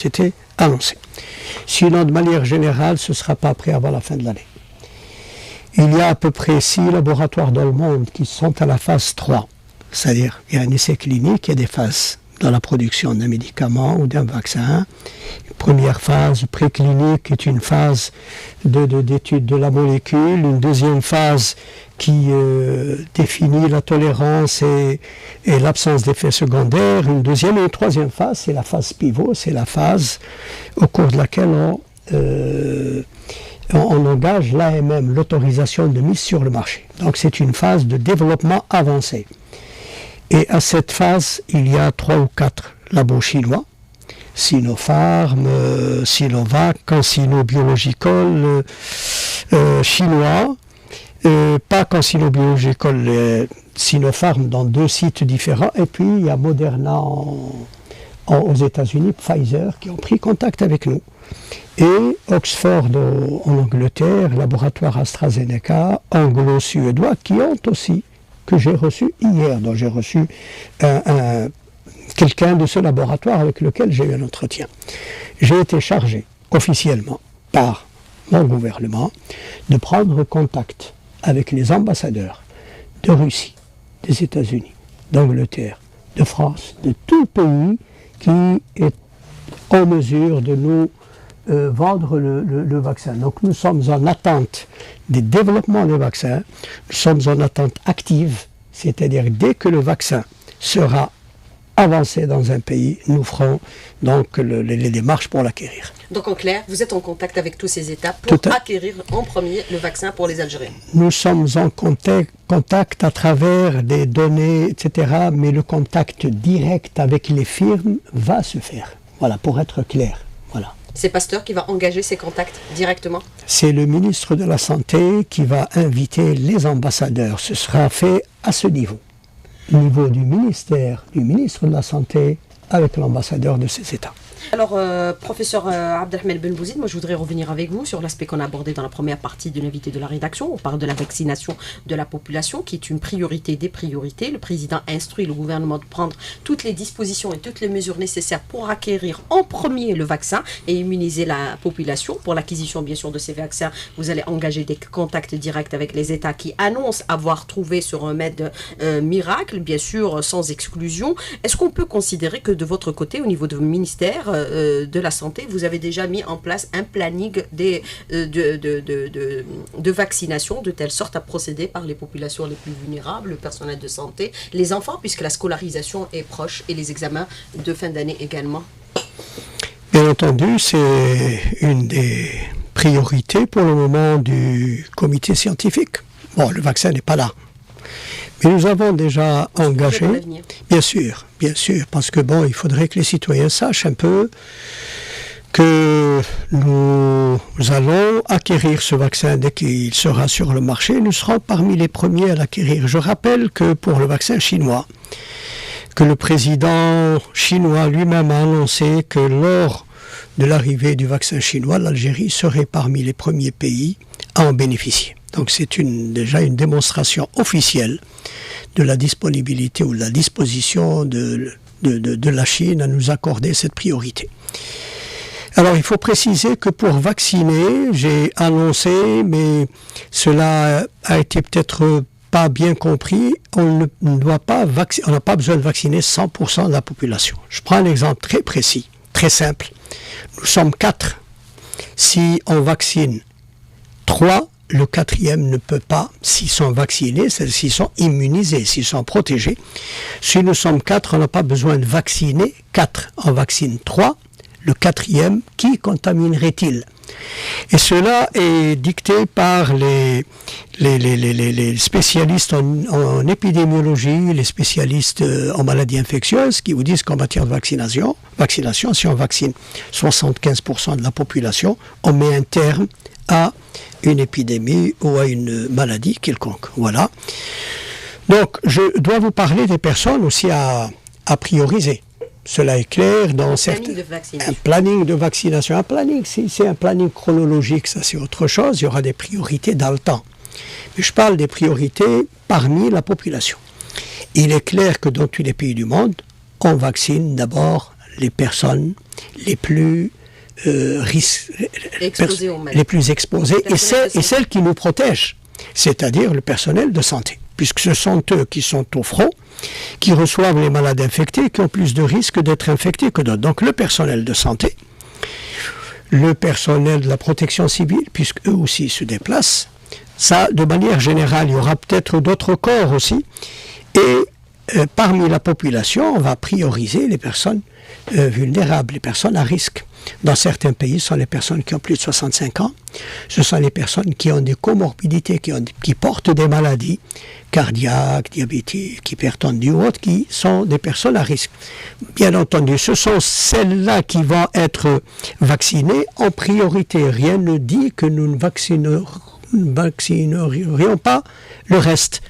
C'était annoncé. Sinon, de manière générale, ce ne sera pas prêt avant la fin de l'année. Il y a à peu près 6 laboratoires dans le monde qui sont à la phase 3. C'est-à-dire, il y a un essai clinique, il y a des phases dans la production d'un médicament ou d'un vaccin. Une première phase préclinique est une phase d'étude de la molécule. Une deuxième phase qui définit la tolérance et l'absence d'effets secondaires. Une deuxième et une troisième phase, c'est la phase pivot, c'est la phase au cours de laquelle on engage l'AMM, l'autorisation de mise sur le marché. Donc c'est une phase de développement avancé. Et à cette phase, il y a 3 ou 4 labos chinois, Sinopharm, Sinovac, CanSino Biological chinois, pas CanSino Biological, Sinopharm dans 2 sites différents, et puis il y a Moderna aux États-Unis, Pfizer, qui ont pris contact avec nous. Et Oxford en Angleterre, laboratoire AstraZeneca, anglo-suédois, qui ont aussi, que j'ai reçu hier, dont j'ai reçu quelqu'un de ce laboratoire avec lequel j'ai eu un entretien. J'ai été chargé officiellement par mon gouvernement de prendre contact avec les ambassadeurs de Russie, des États-Unis, d'Angleterre, de France, de tout pays qui est en mesure de nous vendre le vaccin. Donc nous sommes en attente des développements des vaccins, nous sommes en attente active, c'est-à-dire dès que le vaccin sera avancé dans un pays, nous ferons donc les démarches pour l'acquérir. Donc en clair, vous êtes en contact avec tous ces États pour acquérir en premier le vaccin pour les Algériens. Nous sommes en contact à travers des données, etc., mais le contact direct avec les firmes va se faire. Voilà, pour être clair. Voilà. C'est Pasteur qui va engager ces contacts directement? C'est le ministre de la Santé qui va inviter les ambassadeurs. Ce sera fait à ce niveau. Niveau du ministère, du ministre de la Santé, avec l'ambassadeur de ces États. Alors, professeur Abdelrahmane Ben Bouzid, moi je voudrais revenir avec vous sur l'aspect qu'on a abordé dans la première partie de l'invité de la rédaction. On parle de la vaccination de la population, qui est une priorité des priorités. Le président instruit le gouvernement de prendre toutes les dispositions et toutes les mesures nécessaires pour acquérir en premier le vaccin et immuniser la population. Pour l'acquisition, bien sûr, de ces vaccins, vous allez engager des contacts directs avec les États qui annoncent avoir trouvé ce remède miracle, bien sûr, sans exclusion. Est-ce qu'on peut considérer que de votre côté, au niveau du ministère de la Santé, vous avez déjà mis en place un planning de vaccination de telle sorte à procéder par les populations les plus vulnérables, le personnel de santé, les enfants, puisque la scolarisation est proche et les examens de fin d'année également? Bien entendu, c'est une des priorités pour le moment du comité scientifique. Bon, le vaccin n'est pas là. Mais nous avons déjà engagé, bien sûr, parce que bon, il faudrait que les citoyens sachent un peu que nous allons acquérir ce vaccin dès qu'il sera sur le marché. Nous serons parmi les premiers à l'acquérir. Je rappelle que pour le vaccin chinois, que le président chinois lui-même a annoncé que lors de l'arrivée du vaccin chinois, l'Algérie serait parmi les premiers pays à en bénéficier. Donc c'est déjà une démonstration officielle de la disponibilité ou de la disposition de la Chine à nous accorder cette priorité. Alors il faut préciser que pour vacciner, j'ai annoncé, mais cela a été peut-être pas bien compris, on n'a pas besoin de vacciner 100% de la population. Je prends un exemple très précis, très simple. Nous sommes 4. Si on vaccine 3, le 4e ne peut pas, s'ils sont vaccinés, s'ils sont immunisés, s'ils sont protégés. Si nous sommes 4, on n'a pas besoin de vacciner 4. On vaccine 3, le 4e, qui contaminerait-il? Et cela est dicté par les spécialistes en épidémiologie, les spécialistes en maladies infectieuses, qui vous disent qu'en matière de vaccination, si on vaccine 75% de la population, on met un terme à une épidémie ou à une maladie quelconque. Voilà. Donc, je dois vous parler des personnes aussi à prioriser. Cela est clair dans certains... Un planning de vaccination. Un planning, c'est un planning chronologique, ça c'est autre chose. Il y aura des priorités dans le temps. Mais je parle des priorités parmi la population. Il est clair que dans tous les pays du monde, on vaccine d'abord les personnes les plus les plus exposées et celles qui nous protègent, c'est-à-dire le personnel de santé, puisque ce sont eux qui sont au front, qui reçoivent les malades infectés, qui ont plus de risques d'être infectés que d'autres. Donc le personnel de santé, le personnel de la protection civile, puisque eux aussi se déplacent, ça, de manière générale, il y aura peut-être d'autres corps aussi, et parmi la population, on va prioriser les personnes vulnérables, les personnes à risque. Dans certains pays, ce sont les personnes qui ont plus de 65 ans, ce sont les personnes qui ont des comorbidités, qui portent des maladies cardiaques, diabétiques, hypertendues ou autres, qui sont des personnes à risque. Bien entendu, ce sont celles-là qui vont être vaccinées en priorité. Rien ne dit que nous ne vaccinerions pas le reste.